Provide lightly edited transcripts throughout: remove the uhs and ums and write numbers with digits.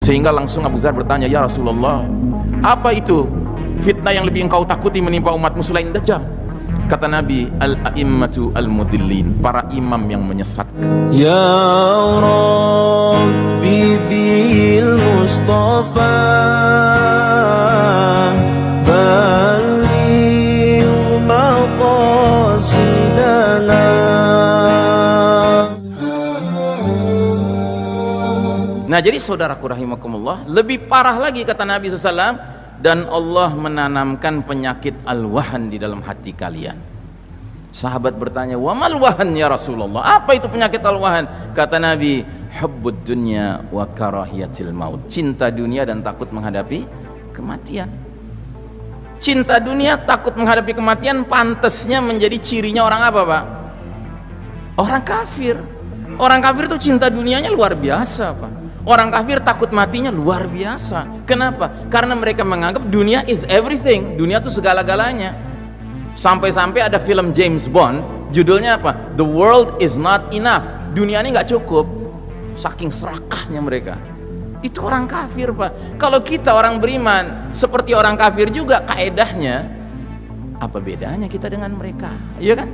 Sehingga langsung Abu Dzar bertanya, ya Rasulullah, apa itu fitnah yang lebih engkau takuti menimpa umatmu selain Dajjal? Kata Nabi, al-a'immatu al-mudillin, para imam yang menyesatkan. Ya Rabbi bil Mustafa baligh maqasidana. Nah, jadi saudaraku rahimakumullah, lebih parah lagi kata Nabi SAW, dan Allah menanamkan penyakit al-wahan di dalam hati kalian. Sahabat bertanya, wa mal wahan ya Rasulullah, apa itu penyakit al-wahan? Kata Nabi, hubbud dunya wa karahiyatil maut, cinta dunia dan takut menghadapi kematian. Cinta dunia, takut menghadapi kematian pantasnya menjadi cirinya orang apa, Pak? Orang kafir. Orang kafir itu cinta dunianya luar biasa, Pak. Orang kafir takut matinya luar biasa. Kenapa? Karena mereka menganggap dunia is everything, dunia itu segala-galanya. Sampai-sampai ada film James Bond, judulnya apa? The world is not enough, dunia ini nggak cukup. Saking serakahnya mereka. Itu orang kafir, Pak. Kalau kita orang beriman seperti orang kafir juga kaedahnya, apa bedanya kita dengan mereka? Iya kan?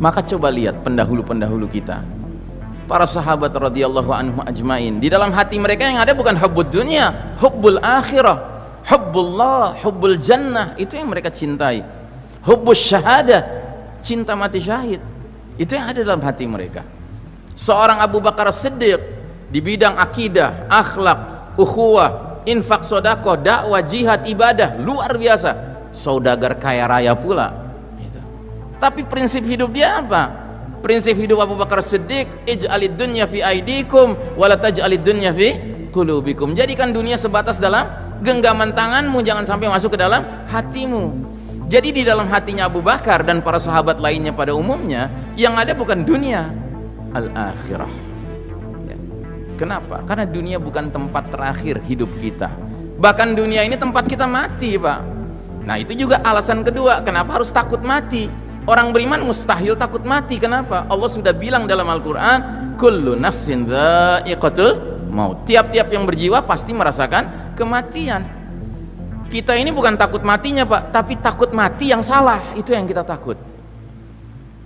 Maka coba lihat pendahulu-pendahulu kita, para sahabat radhiyallahu anhum ajmain, di dalam hati mereka yang ada bukan hubbud dunia, hubbul akhirah, hubbullah, hubbul jannah, itu yang mereka cintai. Hubbus syahadah, cinta mati syahid, itu yang ada dalam hati mereka. Seorang Abu Bakar Siddiq di bidang akidah, akhlak, ukhuwah, infak, sedekah, dakwah, jihad, ibadah luar biasa, saudagar kaya raya pula. Tapi prinsip hidup dia apa? Prinsip hidup Abu Bakar Siddiq, ij'alid dunya fi aidikum wa la taj'alid dunya fi qulubikum. Jadikan dunia sebatas dalam genggaman tanganmu, jangan sampai masuk ke dalam hatimu. Jadi di dalam hatinya Abu Bakar dan para sahabat lainnya pada umumnya, yang ada bukan dunia, al-akhirah. Ya. Kenapa? Karena dunia bukan tempat terakhir hidup kita. Bahkan dunia ini tempat kita mati, Pak. Nah, itu juga alasan kedua kenapa harus takut mati. Orang beriman mustahil takut mati. Kenapa? Allah sudah bilang dalam Al-Quran, kullu nafsin dha'iqatul maut, tiap-tiap yang berjiwa pasti merasakan kematian. Kita ini bukan takut matinya, Pak, tapi takut mati yang salah, itu yang kita takut.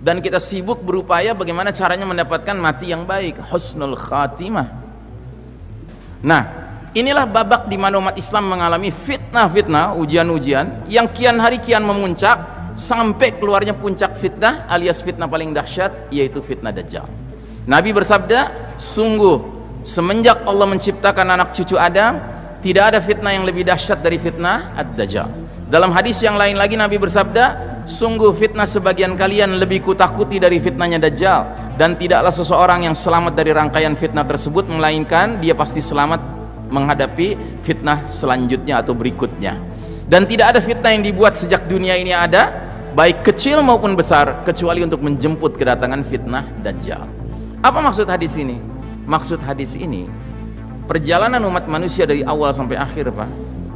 Dan kita sibuk berupaya bagaimana caranya mendapatkan mati yang baik, husnul khatimah. Nah, inilah babak di mana umat Islam mengalami fitnah-fitnah, ujian-ujian yang kian hari kian memuncak, sampai keluarnya puncak fitnah alias fitnah paling dahsyat, yaitu fitnah Dajjal. Nabi bersabda, sungguh semenjak Allah menciptakan anak cucu Adam, tidak ada fitnah yang lebih dahsyat dari fitnah Ad-Dajjal. Dalam hadis yang lain lagi Nabi bersabda, sungguh fitnah sebagian kalian lebih kutakuti dari fitnahnya Dajjal, dan tidaklah seseorang yang selamat dari rangkaian fitnah tersebut melainkan dia pasti selamat menghadapi fitnah selanjutnya atau berikutnya. Dan tidak ada fitnah yang dibuat sejak dunia ini ada, baik kecil maupun besar, kecuali untuk menjemput kedatangan fitnah Dajjal. Apa maksud hadis ini? Maksud hadis ini, perjalanan umat manusia dari awal sampai akhir, Pak,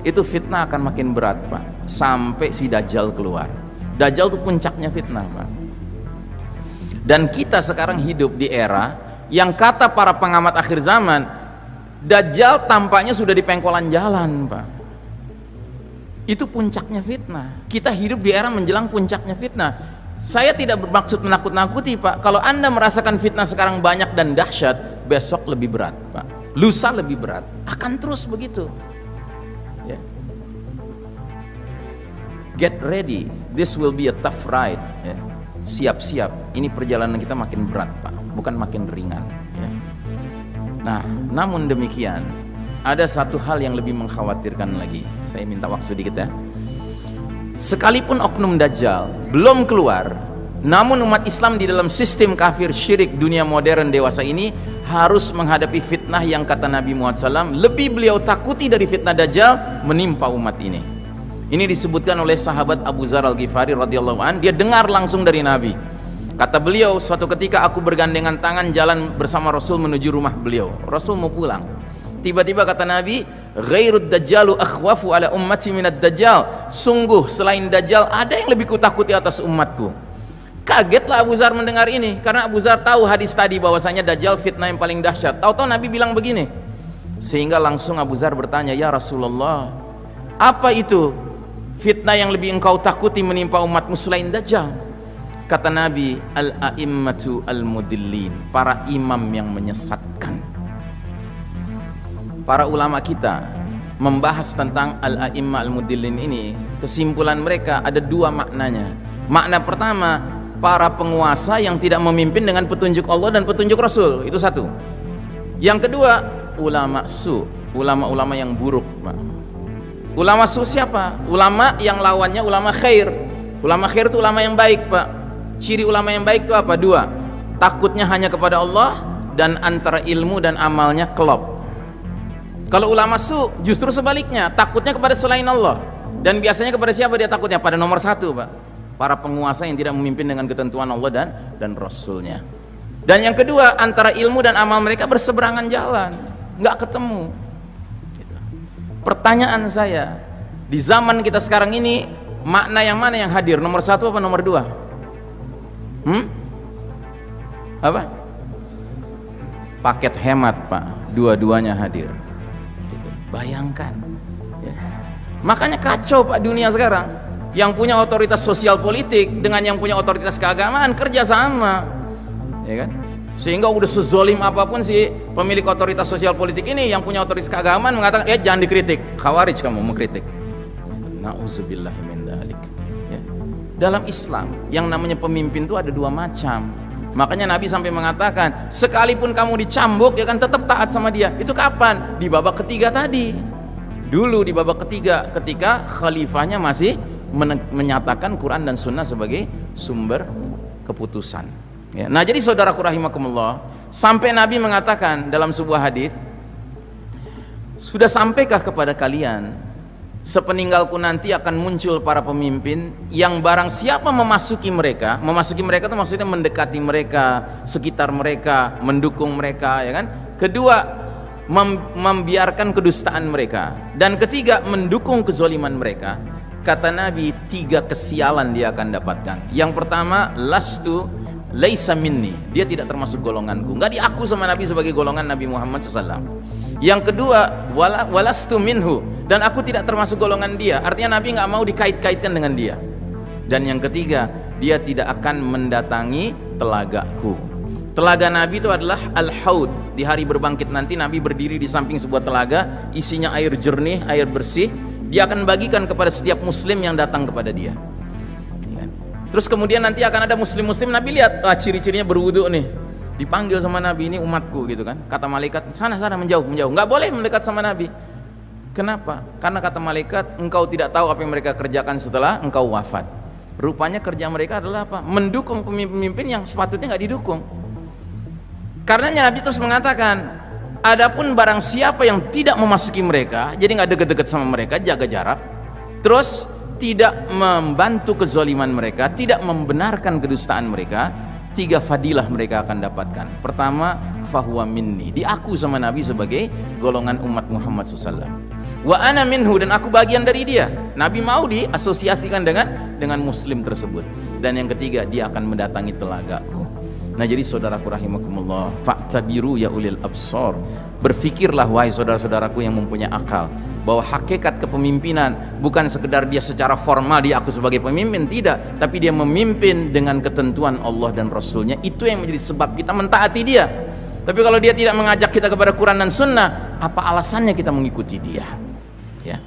itu fitnah akan makin berat, Pak, sampai si Dajjal keluar. Dajjal itu puncaknya fitnah, Pak. Dan kita sekarang hidup di era yang kata para pengamat akhir zaman, Dajjal tampaknya sudah di pengkolan jalan, Pak. Itu puncaknya fitnah. Kita hidup di era menjelang puncaknya fitnah. Saya tidak bermaksud menakut-nakuti, Pak. Kalau Anda merasakan fitnah sekarang banyak dan dahsyat, besok lebih berat, Pak. Lusa lebih berat. Akan terus begitu. Ya. Get ready. This will be a tough ride. Ya. Siap-siap. Ini perjalanan kita makin berat, Pak. Bukan makin ringan. Ya. Nah, namun demikian, ada satu hal yang lebih mengkhawatirkan lagi. Saya minta waktu sedikit ya. Sekalipun oknum Dajjal belum keluar, namun umat Islam di dalam sistem kafir syirik dunia modern dewasa ini harus menghadapi fitnah yang kata Nabi Muhammad SAW lebih beliau takuti dari fitnah Dajjal menimpa umat ini. Ini disebutkan oleh sahabat Abu Dzar Al-Ghifari radhiyallahu an. Dia dengar langsung dari Nabi. Kata beliau, suatu ketika aku bergandengan tangan jalan bersama Rasul menuju rumah beliau. Rasul mau pulang. Tiba-tiba kata Nabi, ghairud dajjalu akhwafu ala ummati minad dajjal. Sungguh selain Dajjal ada yang lebih kutakuti atas umatku. Kagetlah Abu Dzar mendengar ini, karena Abu Dzar tahu hadis tadi bahwasanya Dajjal fitnah yang paling dahsyat. Tahu-tahu Nabi bilang begini, Sehingga langsung Abu Dzar bertanya, ya Rasulullah, apa itu fitnah yang lebih engkau takuti menimpa umatmu selain Dajjal? Kata Nabi, al-a'immatu al-mudillin, para imam yang menyesatkan. Para ulama kita membahas tentang al-a'imma al-mudillin ini, kesimpulan mereka ada dua maknanya. Makna pertama, para penguasa yang tidak memimpin dengan petunjuk Allah dan petunjuk Rasul, itu satu. Yang kedua, ulama su, ulama-ulama yang buruk, Pak. Ulama su siapa? Ulama yang lawannya ulama khair. Ulama khair itu ulama yang baik, Pak. Ciri ulama yang baik itu apa? Dua, takutnya hanya kepada Allah dan antara ilmu dan amalnya klop. Kalau ulama su justru sebaliknya, takutnya kepada selain Allah. Dan biasanya kepada siapa dia takutnya? Pada nomor satu, Pak, para penguasa yang tidak memimpin dengan ketentuan Allah dan Rasulnya. Dan yang kedua, antara ilmu dan amal mereka berseberangan jalan, nggak ketemu. Gitu. Pertanyaan saya, di zaman kita sekarang ini, makna yang mana yang hadir? Nomor satu apa nomor dua? Apa? Paket hemat, Pak, dua-duanya hadir. Gitu. Bayangkan ya. Makanya kacau, Pak, dunia sekarang. Yang punya otoritas sosial politik dengan yang punya otoritas keagamaan kerja sama, ya kan? Sehingga udah sezolim apapun si pemilik otoritas sosial politik ini, yang punya otoritas keagamaan mengatakan, jangan dikritik, khawarij kamu mengkritik. Nauzubillah min dzalik. Ya. Dalam Islam yang namanya pemimpin itu ada dua macam. Makanya Nabi sampai mengatakan, sekalipun kamu dicambuk ya kan tetap taat sama dia. Itu kapan? Di babak ketiga tadi. Dulu di babak ketiga, ketika khalifahnya masih menyatakan Quran dan Sunnah sebagai sumber keputusan. Ya. Nah, jadi saudaraku rahimakumullah, sampai Nabi mengatakan dalam sebuah hadis, sudah sampaikah kepada kalian, sepeninggalku nanti akan muncul para pemimpin yang barang siapa memasuki mereka itu maksudnya mendekati mereka, sekitar mereka, mendukung mereka, ya kan? Kedua, membiarkan kedustaan mereka, dan ketiga, mendukung kezaliman mereka. Kata Nabi, tiga kesialan dia akan dapatkan. Yang pertama, lastu laisa minni, dia tidak termasuk golonganku, nggak diaku sama Nabi sebagai golongan Nabi Muhammad SAW. Yang kedua, walastu minhu, dan aku tidak termasuk golongan dia, artinya Nabi nggak mau dikait-kaitkan dengan dia. Dan yang ketiga, dia tidak akan mendatangi telagaku. Telaga Nabi itu adalah al-haud. Di hari berbangkit nanti Nabi berdiri di samping sebuah telaga, isinya air jernih, air bersih. Dia akan bagikan kepada setiap muslim yang datang kepada dia. Terus kemudian nanti akan ada muslim-muslim, Nabi lihat, ciri-cirinya berwudu nih, dipanggil sama Nabi, ini umatku gitu kan. Kata malaikat, sana menjauh, nggak boleh mendekat sama Nabi. Kenapa? Karena kata malaikat, engkau tidak tahu apa yang mereka kerjakan setelah engkau wafat. Rupanya kerja mereka adalah apa? Mendukung pemimpin yang sepatutnya nggak didukung. Karenanya Nabi terus mengatakan, adapun barang siapa yang tidak memasuki mereka, jadi nggak deket-deket sama mereka, jaga jarak, terus tidak membantu kezaliman mereka, tidak membenarkan kedustaan mereka, tiga fadilah mereka akan dapatkan. Pertama, fahuwa minni, diaku sama Nabi sebagai golongan umat Muhammad SAW. Wa ana minhu, dan aku bagian dari dia. Nabi mau diasosiasikan dengan muslim tersebut. Dan yang ketiga, dia akan mendatangi telagaku. Nah, jadi saudaraku rahimakumullah, fa'tabiru ya ulil absar, berfikirlah wahai saudara-saudaraku yang mempunyai akal, bahwa hakikat kepemimpinan bukan sekedar dia secara formal diaku sebagai pemimpin, tidak, tapi dia memimpin dengan ketentuan Allah dan Rasulnya. Itu yang menjadi sebab kita mentaati dia. Tapi kalau dia tidak mengajak kita kepada Quran dan Sunnah, apa alasannya kita mengikuti dia? Ya.